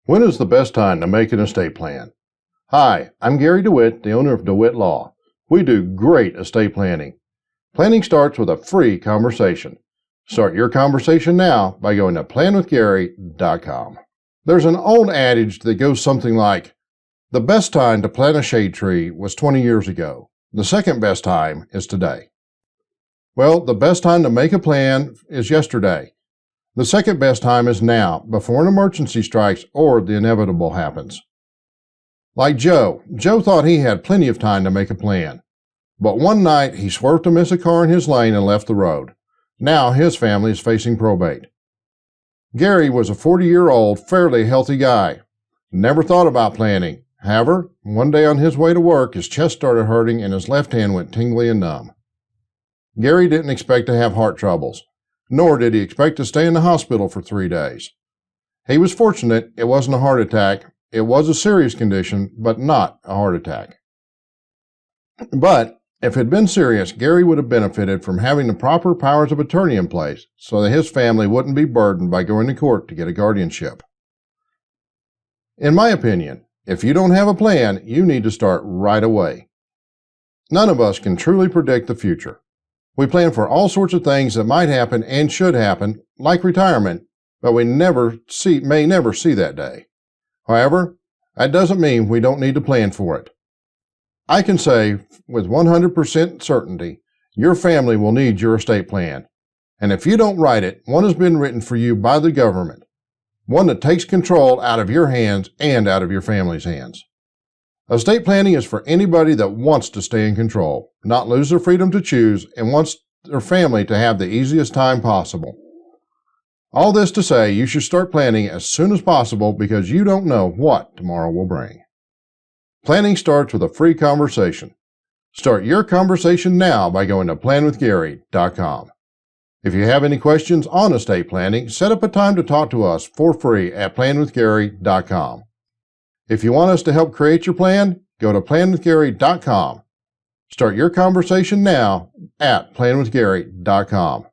When is the best time to make an estate plan? Hi, I'm Gary DeWitt, the owner of DeWitt Law. We do great estate planning. Planning starts with a free conversation. Start your conversation now by going to planwithgary.com. There's an old adage that goes something like, the best time to plant a shade tree was 20 years ago. The second best time is today. Well, the best time to make a plan is yesterday. The second best time is now, before an emergency strikes or the inevitable happens. Like Joe thought he had plenty of time to make a plan. But one night he swerved to miss a car in his lane and left the road. Now his family is facing probate. Gary was a 40-year-old, fairly healthy guy. Never thought about planning. However, one day on his way to work, his chest started hurting and his left hand went tingly and numb. Gary didn't expect to have heart troubles, nor did he expect to stay in the hospital for 3 days. He was fortunate it wasn't a heart attack. It was a serious condition, but not a heart attack. But if it had been serious, Gary would have benefited from having the proper powers of attorney in place so that his family wouldn't be burdened by going to court to get a guardianship. In my opinion, if you don't have a plan, you need to start right away. None of us can truly predict the future. We plan for all sorts of things that might happen and should happen, like retirement, but we may never see that day. However, that doesn't mean we don't need to plan for it. I can say with 100% certainty, your family will need your estate plan. And if you don't write it, one has been written for you by the government, one that takes control out of your hands and out of your family's hands. Estate planning is for anybody that wants to stay in control, not lose their freedom to choose, and wants their family to have the easiest time possible. All this to say, you should start planning as soon as possible because you don't know what tomorrow will bring. Planning starts with a free conversation. Start your conversation now by going to planwithgary.com. If you have any questions on estate planning, set up a time to talk to us for free at planwithgary.com. If you want us to help create your plan, go to planwithgary.com. Start your conversation now at planwithgary.com.